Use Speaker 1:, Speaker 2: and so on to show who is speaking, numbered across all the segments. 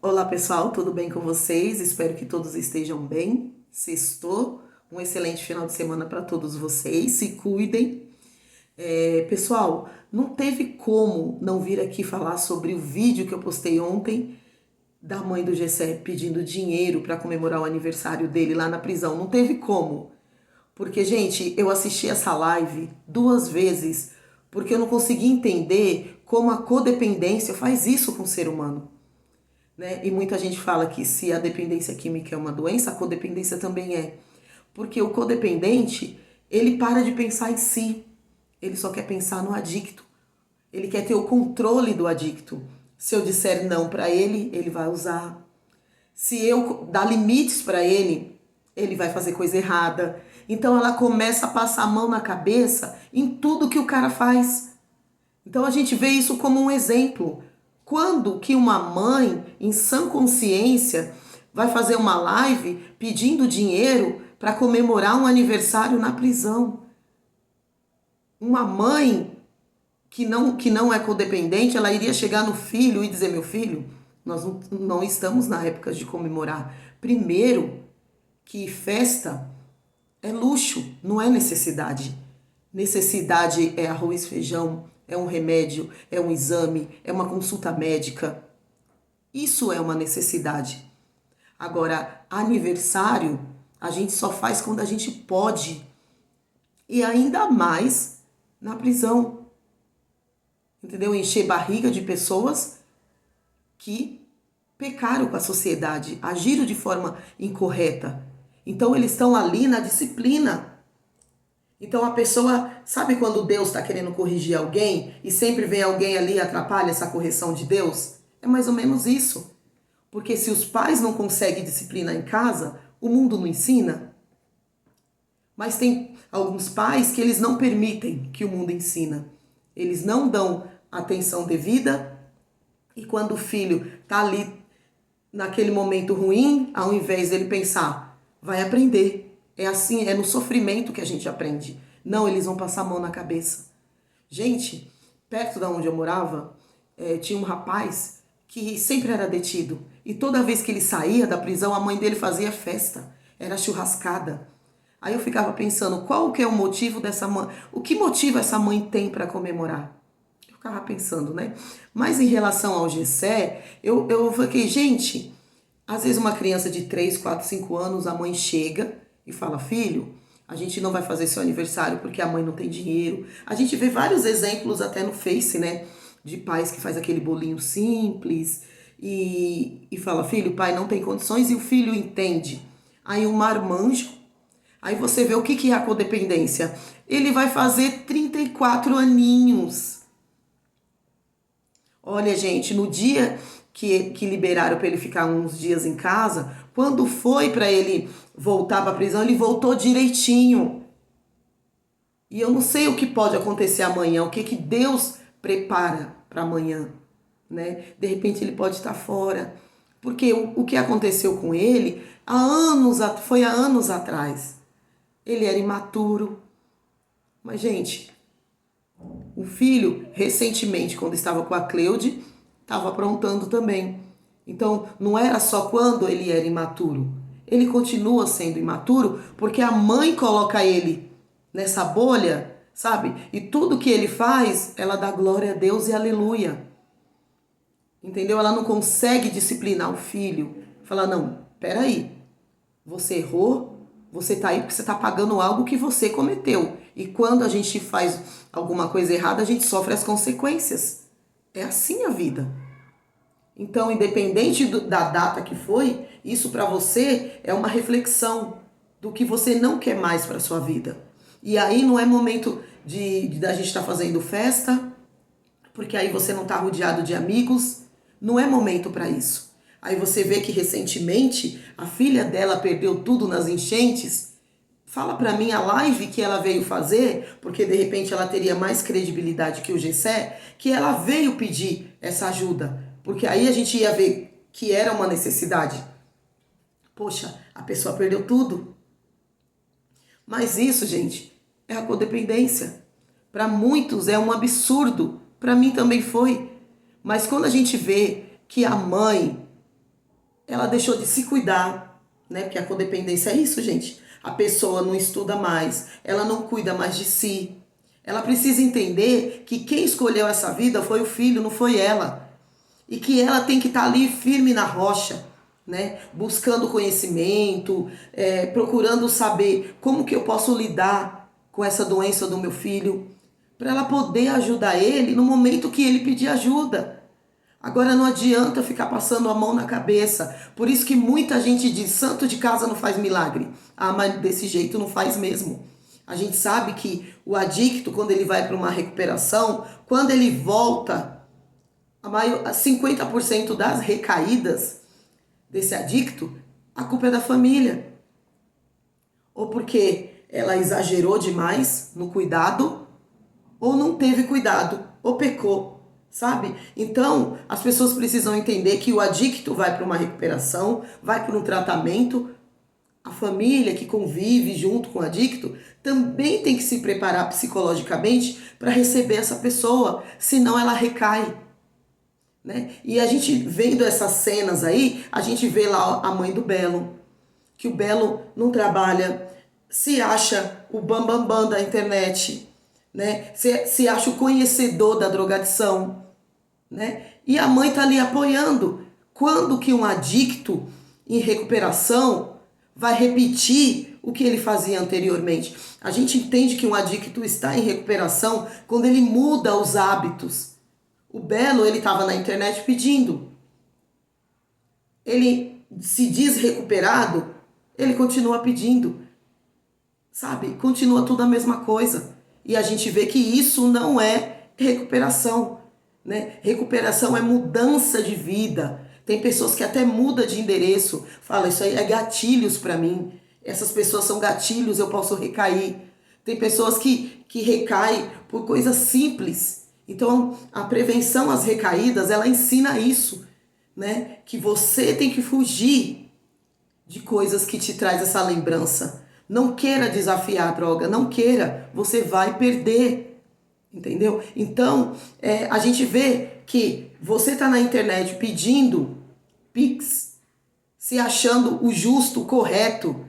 Speaker 1: Olá pessoal, tudo bem com vocês? Espero que todos estejam bem. Sextou, um excelente final de semana para todos vocês. Se cuidem. Pessoal, não teve como não vir aqui falar sobre o vídeo que eu postei ontem da mãe do Gessé pedindo dinheiro para comemorar o aniversário dele lá na prisão. Não teve como. Porque, gente, eu assisti essa live duas vezes porque eu não consegui entender como a codependência faz isso com o ser humano. Né? E muita gente fala que se a dependência química é uma doença, a codependência também é. Porque o codependente, ele para de pensar em si, ele só quer pensar no adicto. Ele quer ter o controle do adicto. Se eu disser não para ele, ele vai usar. Se eu dar limites para ele, ele vai fazer coisa errada. Então ela começa a passar a mão na cabeça em tudo que o cara faz. Então a gente vê isso como um exemplo. Quando que uma mãe, em sã consciência, vai fazer uma live pedindo dinheiro para comemorar um aniversário na prisão? Uma mãe que não é codependente, ela iria chegar no filho e dizer: meu filho, nós não estamos na época de comemorar. Primeiro, que festa é luxo, não é necessidade. Necessidade é arroz, feijão, é um remédio, é um exame, é uma consulta médica. Isso é uma necessidade. Agora, aniversário, a gente só faz quando a gente pode. E ainda mais na prisão. Entendeu? Encher barriga de pessoas que pecaram com a sociedade, agiram de forma incorreta. Então, eles estão ali na disciplina. Então a pessoa, sabe quando Deus está querendo corrigir alguém e sempre vem alguém ali e atrapalha essa correção de Deus? É mais ou menos isso. Porque se os pais não conseguem disciplinar em casa, o mundo não ensina. Mas tem alguns pais que eles não permitem que o mundo ensina. Eles não dão atenção devida e quando o filho está ali naquele momento ruim, ao invés dele pensar, vai aprender. É assim, é no sofrimento que a gente aprende. Não, eles vão passar a mão na cabeça. Gente, perto da onde eu morava, tinha um rapaz que sempre era detido. E toda vez que ele saía da prisão, a mãe dele fazia festa. Era churrascada. Aí eu ficava pensando, qual que é o motivo dessa mãe? O que motivo essa mãe tem para comemorar? Eu ficava pensando, né? Mas em relação ao Gessé, eu fiquei, gente, às vezes uma criança de 3, 4, 5 anos, a mãe chega e fala, filho, a gente não vai fazer seu aniversário porque a mãe não tem dinheiro. A gente vê vários exemplos até no Face, né? De pais que faz aquele bolinho simples e fala, filho, o pai não tem condições e o filho entende. Aí um marmanjo, aí você vê o que é a codependência. Ele vai fazer 34 aninhos. Olha, gente, no dia que liberaram para ele ficar uns dias em casa, quando foi para ele voltar para a prisão, ele voltou direitinho. E eu não sei o que pode acontecer amanhã, o que Deus prepara para amanhã, né? De repente ele pode estar fora. Porque o que aconteceu com ele foi há anos atrás. Ele era imaturo. Mas, gente, o filho, recentemente, quando estava com a Cleude, estava aprontando também. Então, não era só quando ele era imaturo. Ele continua sendo imaturo porque a mãe coloca ele nessa bolha, sabe? E tudo que ele faz, ela dá glória a Deus e aleluia. Entendeu? Ela não consegue disciplinar o filho. Fala, não, peraí, você errou, você tá aí porque você tá pagando algo que você cometeu. E quando a gente faz alguma coisa errada, a gente sofre as consequências. É assim a vida. Então, independente da data que foi, isso para você é uma reflexão do que você não quer mais para sua vida. E aí não é momento de da gente estar fazendo festa, porque aí você não está rodeado de amigos, não é momento para isso. Aí você vê que recentemente a filha dela perdeu tudo nas enchentes. Fala para mim a live que ela veio fazer, porque de repente ela teria mais credibilidade que o Gessé, que ela veio pedir essa ajuda, porque aí a gente ia ver que era uma necessidade. Poxa, a pessoa perdeu tudo. Mas isso, gente, é a codependência. Para muitos é um absurdo, para mim também foi. Mas quando a gente vê que a mãe ela deixou de se cuidar, né? Porque a codependência é isso, gente. A pessoa não estuda mais, ela não cuida mais de si. Ela precisa entender que quem escolheu essa vida foi o filho, não foi ela. E que ela tem que estar ali firme na rocha, né? Buscando conhecimento, procurando saber como que eu posso lidar com essa doença do meu filho, para ela poder ajudar ele no momento que ele pedir ajuda. Agora não adianta ficar passando a mão na cabeça. Por isso que muita gente diz, santo de casa não faz milagre. Ah, mas desse jeito não faz mesmo. A gente sabe que o adicto, quando ele vai para uma recuperação, quando ele volta, 50% das recaídas desse adicto, a culpa é da família. Ou porque ela exagerou demais no cuidado, ou não teve cuidado, ou pecou, sabe? Então, as pessoas precisam entender que o adicto vai para uma recuperação, vai para um tratamento. A família que convive junto com o adicto também tem que se preparar psicologicamente para receber essa pessoa, senão ela recai. Né? E a gente vendo essas cenas aí, a gente vê lá a mãe do Belo, que o Belo não trabalha, se acha o bambambam bam, bam da internet, né? Se acha o conhecedor da drogadição, né? E a mãe tá ali apoiando. Quando que um adicto em recuperação vai repetir o que ele fazia anteriormente? A gente entende que um adicto está em recuperação quando ele muda os hábitos. O Belo, ele estava na internet pedindo. Ele se diz recuperado, ele continua pedindo. Sabe? Continua tudo a mesma coisa. E a gente vê que isso não é recuperação, né? Recuperação é mudança de vida. Tem pessoas que até mudam de endereço, fala, isso aí é gatilhos para mim. Essas pessoas são gatilhos, eu posso recair. Tem pessoas que recaem por coisas simples. Então, a prevenção às recaídas, ela ensina isso, né? Que você tem que fugir de coisas que te traz essa lembrança. Não queira desafiar a droga, não queira, você vai perder, entendeu? Então, a gente vê que você está na internet pedindo Pix, se achando o justo, o correto,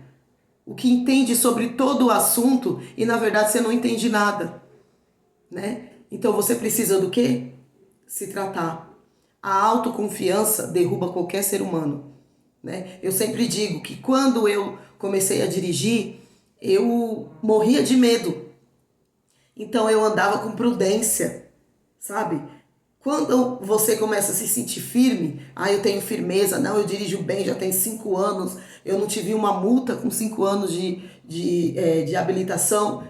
Speaker 1: o que entende sobre todo o assunto e na verdade você não entende nada, né? Então você precisa do quê? Se tratar. A autoconfiança derruba qualquer ser humano, né? Eu sempre digo que quando eu comecei a dirigir, eu morria de medo. Então eu andava com prudência, sabe? Quando você começa a se sentir firme, eu tenho firmeza, não, eu dirijo bem, já tem 5 anos, eu não tive uma multa com 5 anos de habilitação.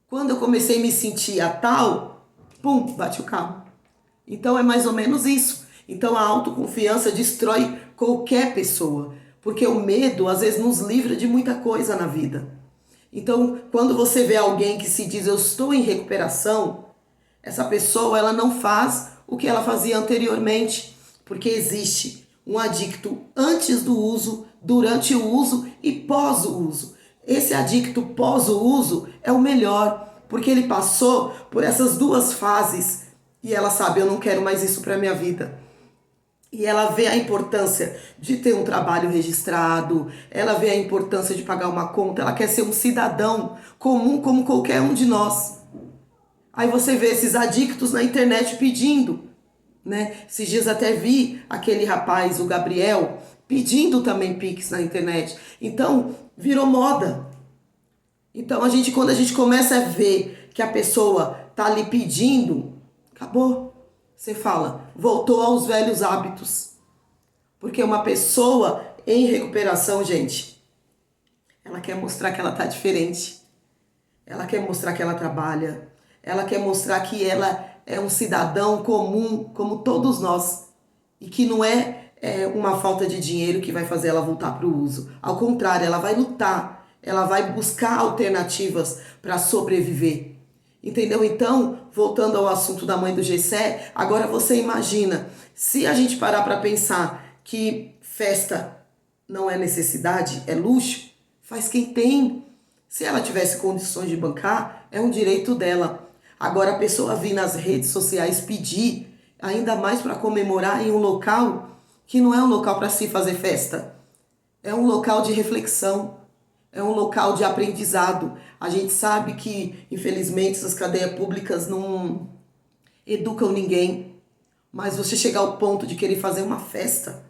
Speaker 1: Quando eu comecei a me sentir a tal, pum, bate o carro. Então é mais ou menos isso. Então a autoconfiança destrói qualquer pessoa, porque o medo às vezes nos livra de muita coisa na vida. Então, quando você vê alguém que se diz eu estou em recuperação, essa pessoa ela não faz o que ela fazia anteriormente, porque existe um adicto antes do uso, durante o uso e pós o uso. Esse adicto pós o uso é o melhor, porque ele passou por essas duas fases e ela sabe, eu não quero mais isso para minha vida. E ela vê a importância de ter um trabalho registrado, ela vê a importância de pagar uma conta, ela quer ser um cidadão comum como qualquer um de nós. Aí você vê esses adictos na internet pedindo, né? Esses dias até vi aquele rapaz, o Gabriel, pedindo também Pix na internet. Então, virou moda. Então, quando a gente começa a ver que a pessoa tá ali pedindo, acabou. Você fala, voltou aos velhos hábitos. Porque uma pessoa em recuperação, gente, ela quer mostrar que ela tá diferente. Ela quer mostrar que ela trabalha. Ela quer mostrar que ela é um cidadão comum, como todos nós. E que não é uma falta de dinheiro que vai fazer ela voltar para o uso. Ao contrário, ela vai lutar. Ela vai buscar alternativas para sobreviver. Entendeu? Então, voltando ao assunto da mãe do Gessé, agora você imagina, se a gente parar para pensar que festa não é necessidade, é luxo, faz quem tem. Se ela tivesse condições de bancar, é um direito dela. Agora a pessoa vir nas redes sociais pedir, ainda mais para comemorar em um local que não é um local para se fazer festa. É um local de reflexão, é um local de aprendizado. A gente sabe que, infelizmente, essas cadeias públicas não educam ninguém, mas você chegar ao ponto de querer fazer uma festa,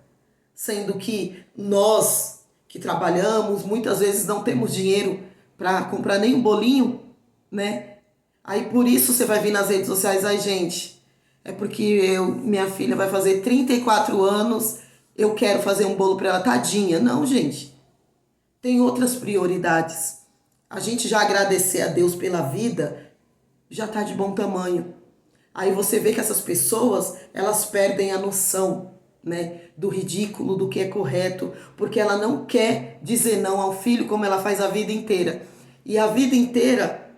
Speaker 1: sendo que nós que trabalhamos, muitas vezes não temos dinheiro para comprar nem um bolinho, né? Aí por isso você vai vir nas redes sociais, ai gente, é porque minha filha vai fazer 34 anos, eu quero fazer um bolo para ela, tadinha. Não, gente, tem outras prioridades. A gente já agradecer a Deus pela vida, já tá de bom tamanho. Aí você vê que essas pessoas, elas perdem a noção, né, do ridículo, do que é correto, porque ela não quer dizer não ao filho como ela faz a vida inteira. E a vida inteira,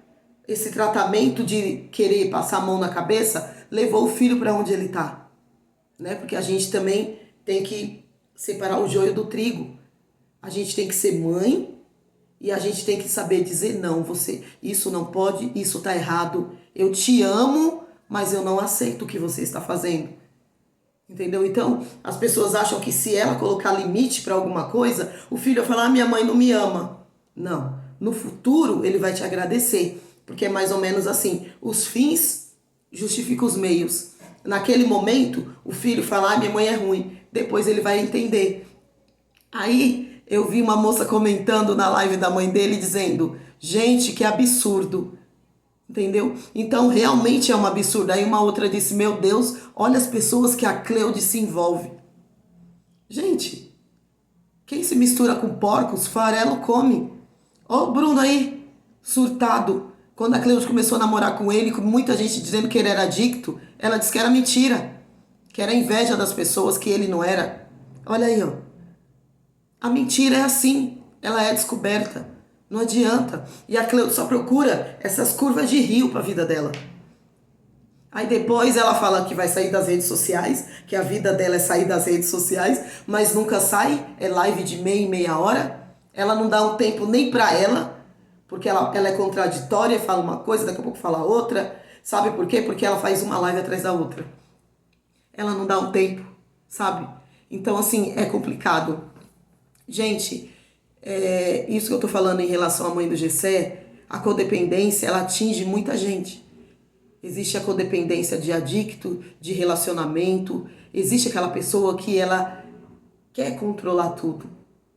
Speaker 1: esse tratamento de querer passar a mão na cabeça, levou o filho para onde ele tá, né? Porque a gente também tem que separar o joio do trigo. A gente tem que ser mãe e a gente tem que saber dizer não, você, isso não pode, isso tá errado. Eu te amo, mas eu não aceito o que você está fazendo. Entendeu? Então, as pessoas acham que se ela colocar limite para alguma coisa, o filho vai falar: minha mãe não me ama. Não. No futuro, ele vai te agradecer. Porque é mais ou menos assim: os fins justificam os meios. Naquele momento, o filho fala: minha mãe é ruim. Depois ele vai entender. Aí, eu vi uma moça comentando na live da mãe dele dizendo: gente, que absurdo. Entendeu? Então realmente é um absurdo. Aí uma outra disse: meu Deus, olha as pessoas que a Cleude se envolve. Gente, quem se mistura com porcos, farelo come. Ó o Bruno aí, surtado. Quando a Cleude começou a namorar com ele, com muita gente dizendo que ele era adicto, ela disse que era mentira, que era inveja das pessoas, que ele não era. Olha aí, ó. A mentira é assim, ela é descoberta. Não adianta. E a Cleude só procura essas curvas de rio para a vida dela. Aí depois ela fala que vai sair das redes sociais, que a vida dela é sair das redes sociais, mas nunca sai, é live de meia em meia hora. Ela não dá um tempo nem para ela, porque ela é contraditória, fala uma coisa, daqui a pouco fala outra. Sabe por quê? Porque ela faz uma live atrás da outra. Ela não dá um tempo, sabe? Então, assim, é complicado. Gente, isso que eu tô falando em relação à mãe do Gessé, a codependência, ela atinge muita gente. Existe a codependência de adicto, de relacionamento, existe aquela pessoa que ela quer controlar tudo,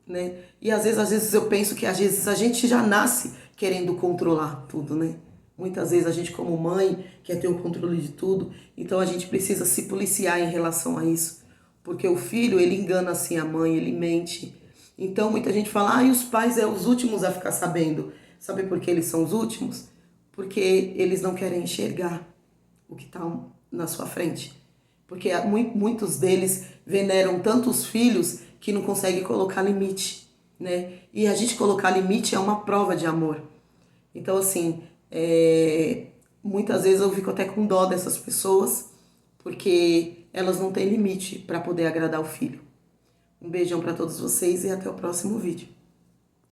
Speaker 1: né? E às vezes eu penso que às vezes a gente já nasce querendo controlar tudo, né? Muitas vezes a gente como mãe quer ter o controle de tudo, então a gente precisa se policiar em relação a isso, porque o filho, ele engana assim a mãe, ele mente. Então muita gente fala: e os pais é os últimos a ficar sabendo. Sabe por que eles são os últimos? Porque eles não querem enxergar o que está na sua frente. Porque muitos deles veneram tantos filhos que não conseguem colocar limite, né? E a gente colocar limite é uma prova de amor. Então, assim, muitas vezes eu fico até com dó dessas pessoas, porque elas não têm limite para poder agradar o filho. Um beijão para todos vocês e até o próximo vídeo.